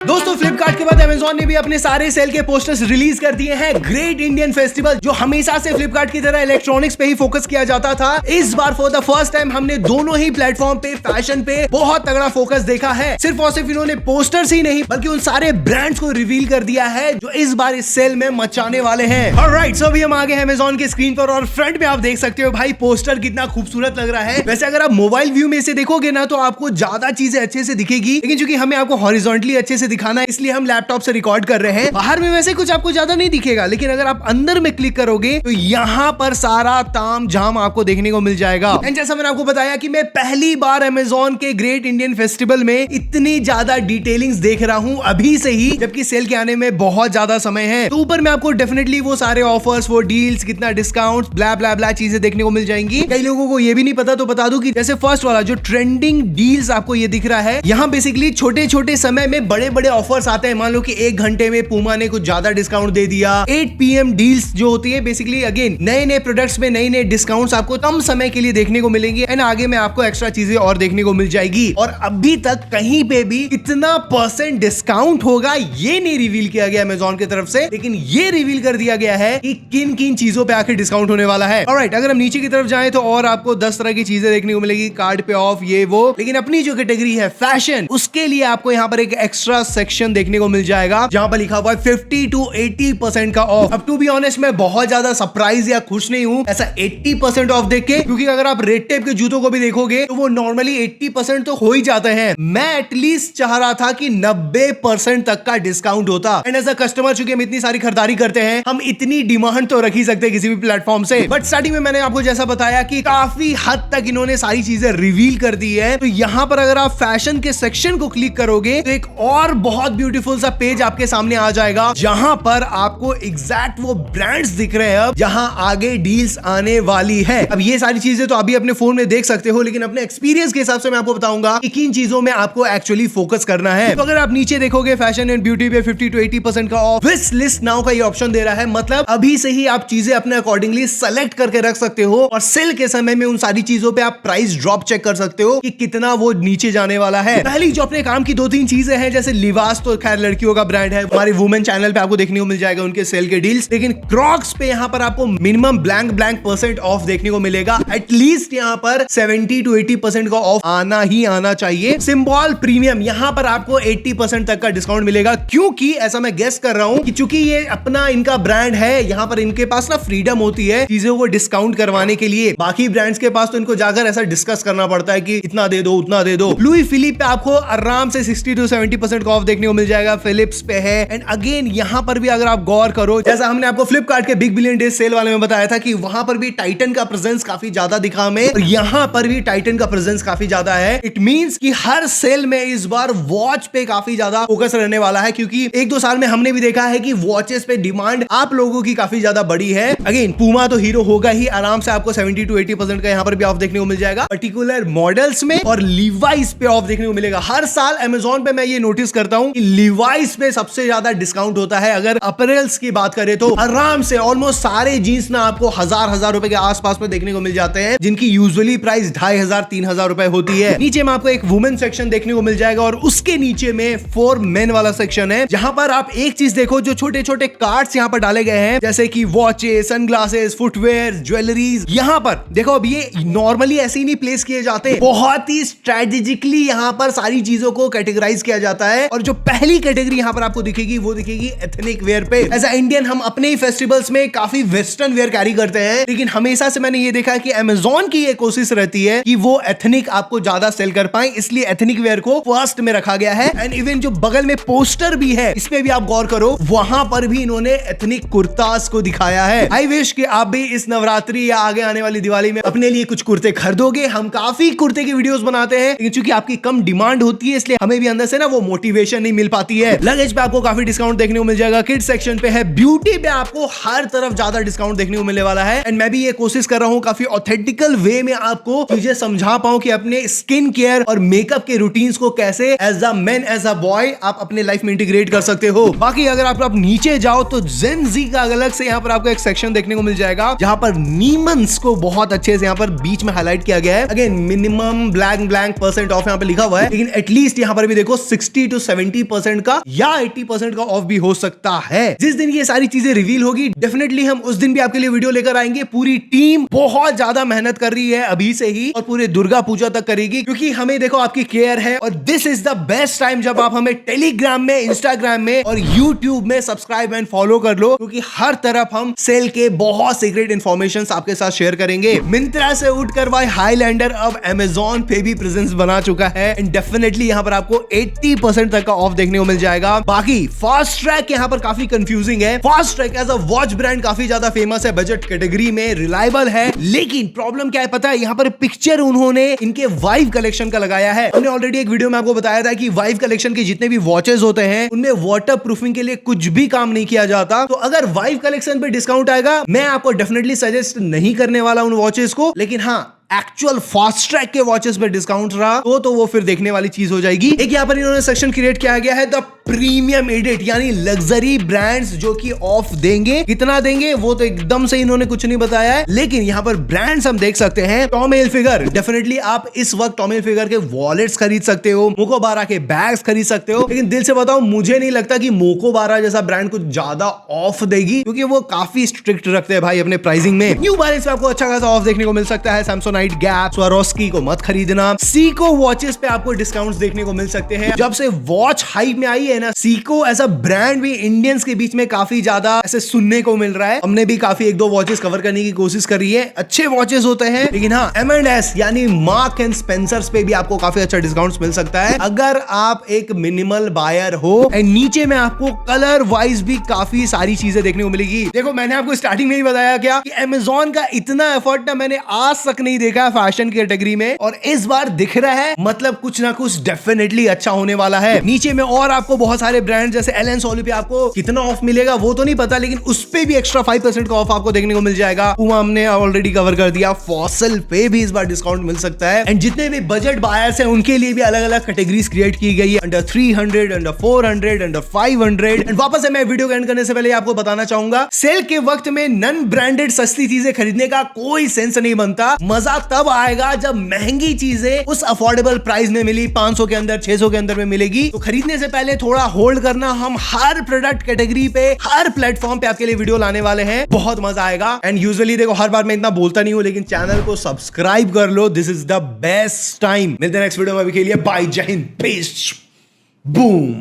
दोस्तों फ्लिपकार्ट के बाद अमेजॉन ने भी अपने सारे सेल के पोस्टर्स रिलीज कर दिए हैं। ग्रेट इंडियन फेस्टिवल, जो हमेशा से फ्लिपकार्ट की तरह इलेक्ट्रॉनिक्स पे ही फोकस किया जाता था, इस बार फॉर द फर्स्ट टाइम हमने दोनों ही प्लेटफॉर्म पे फैशन पे बहुत तगड़ा फोकस देखा है। सिर्फ और सिर्फ इन्होंने पोस्टर्स ही नहीं बल्कि उन सारे ब्रांड्स को रिवील कर दिया है जो इस बार इस सेल में मचाने वाले हैं। ऑलराइट, सो अभी हम आ गए हैं अमेजॉन के स्क्रीन पर और फ्रंट में आप देख सकते हो भाई पोस्टर कितना खूबसूरत लग रहा है। वैसे अगर आप मोबाइल व्यू में से देखोगे ना तो आपको ज्यादा चीजें अच्छे से दिखेगी, लेकिन चूंकि हमें आपको हॉरिजॉन्टली अच्छे से दिखाना है इसलिए हम लैपटॉप से रिकॉर्ड कर रहे हैं। बाहर में वैसे कुछ आपको ज्यादा नहीं दिखेगा, लेकिन अगर आप अंदर में क्लिक करोगे तो यहाँ पर सारा ताम झाम आपको देखने को मिल जाएगा। एंड जैसा मैंने आपको बताया कि मैं पहली बार अमेजॉन के ग्रेट इंडियन फेस्टिवल में इतनी ज्यादा डिटेलिंग्स देख रहा हूं अभी से ही, जबकि सेल के आने में बहुत ज्यादा समय है। तो ऊपर में आपको डेफिनेटली वो सारे ऑफर्स, वो डील्स, कितना डिस्काउंट, ब्ला ब्ला ब्ला चीजें देखने को मिल जाएंगी। कई लोगों को ये भी नहीं पता तो बता दूं कि जैसे फर्स्ट वाला जो ट्रेंडिंग डील्स आपको ये दिख रहा है, यहाँ बेसिकली छोटे छोटे समय में बड़े बड़े ऑफर्स आते हैं। मान लो कि 1 घंटे में पूमा ने कुछ ज्यादा डिस्काउंट दे दिया। 8 PM डील्स जो होती है बेसिकली अगेन नए नए प्रोडक्ट्स में नए नए डिस्काउंट्स आपको कम समय के लिए देखने को मिलेंगे एंड आगे में आपको एक्स्ट्रा चीजें और देखने को मिल जाएगी। और अभी तक कहीं पे भी कितना % डिस्काउंट होगा ये नहीं रिवील किया गया अमेजॉन की तरफ से, लेकिन ये रिवील कर दिया गया है कि किन किन चीजों पे आखिर डिस्काउंट होने वाला है। ऑलराइट, अगर हम नीचे की तरफ जाएं तो और आपको 10 तरह की चीजें देखने को मिलेगी, कार्ड पे ऑफ, ये वो। लेकिन अपनी जो कैटेगरी है फैशन, उसके लिए आपको यहाँ पर एक एक्स्ट्रा सेक्शन देखने को मिल जाएगा जहां पर लिखा हुआ है 50 to 80% का ऑफ। अब टू बी ऑनेस्ट मैं बहुत ज्यादा सरप्राइज या खुश नहीं हूं ऐसा 80% ऑफ देख के, क्योंकि अगर आप रेड टेप के जूतों को भी देखोगे तो वो नॉर्मली 80% तो हो ही जाते हैं। मैं एटलीस्ट चाह रहा था कि 90% तक का डिस्काउंट होता। एंड एज अ कस्टमर चूंकि हम इतनी सारी खरीदारी करते हैं, हम इतनी डिमांड तो रख ही सकते हैं किसी भी प्लेटफॉर्म से। बट स्टार्टिंग में मैंने आपको जैसा बताया कि काफी हद तक इन्होंने सारी चीजें रिवील कर दी है। तो यहां पर अगर आप फैशन के सेक्शन को क्लिक करोगे तो एक और बहुत ब्यूटीफुल सा पेज आपके सामने आ जाएगा जहां पर आपको एग्जैक्ट वो ब्रांड्स दिख रहे हैं अब जहां आगे डील्स आने वाली है। अब ये सारी चीजें तो अभी अपने फोन में देख सकते हो, लेकिन अपने एक्सपीरियंस के हिसाब से मैं आपको बताऊंगा कि किन चीजों में आपको एक्चुअली फोकस करना है। तो अगर आप नीचे देखोगे फैशन एंड ब्यूटी पे 50 to 80% का ऑफ, विश लिस्ट नाउ का ये ऑप्शन दे रहा है। मतलब अभी से ही आप चीजें अपने अकॉर्डिंगली सेलेक्ट करके रख सकते हो और सेल के समय में उन सारी चीजों पे आप प्राइस ड्रॉप चेक कर सकते हो कि कितना वो नीचे जाने वाला है। पहली जो अपने काम की 2-3 चीजें हैं, जैसे लिवास तो खैर लड़कियों का ब्रांड है, हमारे वुमेन चैनल पे आपको देखने को मिल जाएगा उनके सेल के डील्स। लेकिन क्रॉक्स पे यहाँ पर आपको मिनिमम ब्लैंक % ऑफ देखने को मिलेगा। एटलीस्ट यहाँ पर 70 to 80% का ऑफ आना ही आना चाहिए। सिंबल प्रीमियम यहाँ पर आपको 80% तक का डिस्काउंट मिलेगा, क्योंकि ऐसा मैं गेस कर रहा हूं कि चूंकि ये अपना इनका ब्रांड है, यहाँ पर इनके पास ना फ्रीडम होती है चीजों को डिस्काउंट करवाने के लिए। बाकी ब्रांड्स के पास तो इनको जाकर ऐसा डिस्कस करना पड़ता है कि इतना दे दो उतना दे दो। लुई फिलिप पे आपको आराम से 60 to 70% का ऑफ देखने को मिल जाएगा। फिलिप्स पे है। एंड अगेन यहाँ पर भी अगर आप गौर करो, जैसा हमने आपको फ्लिपकार्ट के बिग बिलियन डे सेल वाले में बताया था कि वहां पर भी टाइटन का प्रेजेंस काफी ज्यादा दिखा हमें, और यहाँ पर भी टाइटन का प्रेजेंस काफी ज्यादा है। इट मींस कि हर सेल में इस बार वॉच पे काफी ज्यादा फोकस रहने वाला है, क्योंकि 1-2 साल में हमने भी देखा है कि वॉचेस पे डिमांड आप लोगों की काफी ज्यादा बड़ी है। अगेन पूमा तो हीरो होगा ही, आराम से आपको 70 to 80% का यहाँ पर भी ऑफ देखने को मिल जाएगा पर्टिकुलर मॉडल्स में, और लिवाइस पे ऑफ देखने को मिलेगा। हर साल अमेजॉन पे मैं ये नोटिस करता हूं कि लिवाइस पे सबसे ज्यादा डिस्काउंट होता है। अगर अपरेल्स की बात करें तो आराम से ऑलमोस्ट सारे जीन्स ना आपको हजार रुपए के आसपास में देखने को मिल जाते हैं, जिनकी यूजुअली प्राइस 2500-3000 रुपए होती है। नीचे में आपको एक वुमेन सेक्शन देखने को मिल जाएगा और उसके नीचे में फॉर मेन वाला सेक्शन है, जहां पर आप एक चीज देखो, जो छोटे छोटे कार्ड्स यहाँ पर डाले गए हैं, जैसे कि वॉचेस, सनग्लासेस, फुटवेयर, ज्वेलरीज। यहाँ पर देखो अब ये नॉर्मली ऐसे ही नहीं प्लेस किए जाते, बहुत ही स्ट्रेटेजिकली यहाँ पर सारी चीजों को कैटेगराइज किया जाता है। और जो पहली कैटेगरी यहाँ पर आपको दिखेगी वो दिखेगी एथनिक वेयर पे। एज अ इंडियन हम अपने ही फेस्टिवल्स में काफी वेस्टर्न वेयर कैरी करते हैं, लेकिन हमेशा से मैंने ये देखा कि अमेजॉन की ये कोशिश रहती है कि वो एथनिक आपको ज्यादा सेल कर पाए, इसलिए एथनिक वेयर को फर्स्ट में रखा गया है। एंड इवन जो बगल में पोस्टर भी है, इस पे भी आप गौर करो, वहां पर भी इन्होंने एथनिक कुर्तास को दिखाया है। आई विश कि आप भी इस नवरात्रि या आगे आने वाली दिवाली में अपने लिए कुछ कुर्ते खरीदोगे। हम काफी कुर्ते की वीडियोस बनाते हैं, लेकिन चूंकि आपकी कम डिमांड होती है इसलिए हमें भी अंदर से ना वो मोटिवेशन नहीं मिल पाती है। लगेज पे आपको काफी डिस्काउंट देखने को मिल जाएगा। किड्स सेक्शन पे है, ब्यूटी पे आपको हर तरफ ज्यादा डिस्काउंट देखने को मिलने वाला है। एंड मैं भी ये कोशिश कर रहा हूँ काफी ऑथेंटिकल वे में आपको चीजें समझा पाऊं कि अपने स्किन केयर और मेकअप के रूटीन्स को कैसे as a man as a boy आप अपने लाइफ में इंटीग्रेट कर सकते हो। बाकी अगर आप नीचे जाओ तो जेन जी का अलग से यहाँ पर आपको एक सेक्शन देखने को मिल जाएगा, जहां पर नीमन्स को बहुत अच्छे से यहाँ पर बीच में हाईलाइट किया गया है। अगेन मिनिमम ब्लैंक % ऑफ यहाँ पे लिखा हुआ है, लेकिन एटलीस्ट यहाँ पर भी देखो 60 to 70% का या 80% का ऑफ भी हो सकता है। जिस दिन ये सारी चीजें रिवील होगी डेफिनेटली हम उस दिन भी आपके लिए वीडियो लेकर आएंगे। पूरी टीम बहुत ज्यादा मेहनत कर रही है अभी से ही और पूरे दुर्गा पूजा तक करेगी, क्योंकि हमें देखो आपकी केयर है। और this is the best time जब आप हमें टेलीग्राम में, इंस्टाग्राम में और यूट्यूब में सब्सक्राइब एंड फॉलो कर लो, क्योंकि हर तरफ हम सेल के बहुत सीक्रेट इंफॉर्मेशन आपके साथ शेयर करेंगे। मिंत्रा से उठकर भाई हाईलैंडर अब अमेज़न पे भी प्रेजेंस बना चुका है एंड डेफिनेटली यहां पर आपको 80% तक का ऑफ देखने को मिल जाएगा। बाकी फास्ट ट्रैक यहां पर काफी कंफ्यूजिंग है। Fastrack as a watch brand काफी ज्यादा फेमस है, बजट कैटेगरी में रिलायबल है, लेकिन प्रॉब्लम क्या है पता है, यहां पर पिक्चर उन्होंने इनके वाइव कलेक्शन का लगाया है। हमने ऑलरेडी एक वीडियो में आपको बताया था कि वाइव कलेक्शन के जितने भी वॉचेस होते हैं उनमें वाटर प्रूफिंग के लिए कुछ भी काम नहीं किया जाता। तो अगर वाइव कलेक्शन पे डिस्काउंट आएगा, मैं आपको डेफिनेटली सजेस्ट नहीं करने वाला उन वॉचेस को, लेकिन हाँ एक्चुअल फास्ट ट्रैक के वॉचेस पे डिस्काउंट रहा तो वो फिर देखने वाली चीज हो जाएगी। एक यहाँ पर इन्होंने सेक्शन क्रिएट किया गया है द प्रीमियम एडिट, यानी लग्जरी ब्रांड्स जो कि ऑफ देंगे। कितना देंगे वो तो एकदम से इन्होंने कुछ नहीं बताया है, लेकिन यहाँ पर ब्रांड्स हम देख सकते हैं। टॉमी हिलफिगर, डेफिनेटली आप इस वक्त टॉमी हिलफिगर के वॉलेट्स खरीद सकते हो, मोकोबारा के बैग्स खरीद सकते हो, लेकिन दिल से बताओ मुझे नहीं लगता कि मोकोबारा जैसा ब्रांड कुछ ज्यादा ऑफ देगी, क्योंकि वो काफी स्ट्रिक्ट रखते हैं भाई अपने प्राइसिंग में। न्यू बैलेंस पे आपको अच्छा खासा ऑफ देखने को मिल सकता है। सैमसोनाइट, गैप, स्वारोस्की को मत खरीदना। सीको वॉचेस पे आपको डिस्काउंट्स देखने को मिल सकते हैं। जब से वॉच हाइप में आई है ना, सीको एज अ ब्रांड भी इंडियंस के बीच में काफी ज्यादा ऐसे सुनने को मिल रहा है। हमने भी काफी एक दो वॉचेस कवर करने की कोशिश करी है, अच्छे वॉचेस होते हैं, लेकिन हाँ M&S यानी मार्क एंड स्पेंसर्स पे भी आपको काफी अच्छा डिस्काउंट्स मिल सकता है अगर आप एक मिनिमल बायर हो। एंड नीचे में आपको कलर वाइज भी काफी सारी चीजें देखने को मिलेगी। देखो मैंने आपको स्टार्टिंग में ही बताया क्या कि Amazon का इतना एफर्ट ना मैंने आज तक नहीं देखा फैशन कैटेगरी में, और इस बार दिख रहा है, मतलब कुछ ना कुछ डेफिनेटली अच्छा होने वाला है। नीचे में और आपको बहुत सारे ब्रांड जैसे एलन सोली पे आपको कितना ऑफ मिलेगा वो तो नहीं पता, लेकिन उस पे भी एक्स्ट्रा 5% का ऑफ आपको देखने को मिल जाएगा। पुमा हमने ऑलरेडी कवर कर दिया। फॉसल पे भी इस बार डिस्काउंट मिल सकता है। एंड जितने भी बजट बायर्स हैं उनके लिए भी अलग अलग कैटेगरीज क्रिएट की गई है, अंडर 300, अंडर 400, अंडर 500। एंड वापस से मैं वीडियो को एंड करने से पहले आपको बताना चाहूंगा, सेल के वक्त में नॉन ब्रांडेड सस्ती चीजें खरीदने का कोई सेंस नहीं बनता। मजा तब आएगा जब महंगी चीजें उस अफोर्डेबल प्राइस में मिली, 500 के अंदर, 600 के अंदर में मिलेगी। तो खरीदने से पहले थोड़ा होल्ड करना। हम हर प्रोडक्ट कैटेगरी पे, हर प्लेटफॉर्म पे आपके लिए वीडियो लाने वाले हैं, बहुत मजा आएगा। एंड यूजुअली देखो हर बार मैं इतना बोलता नहीं हूं, लेकिन चैनल को सब्सक्राइब कर लो, this is the best time. मिलते हैं नेक्स्ट वीडियो में, अभी के लिए बाय, जय हिंद, पीस, बूम।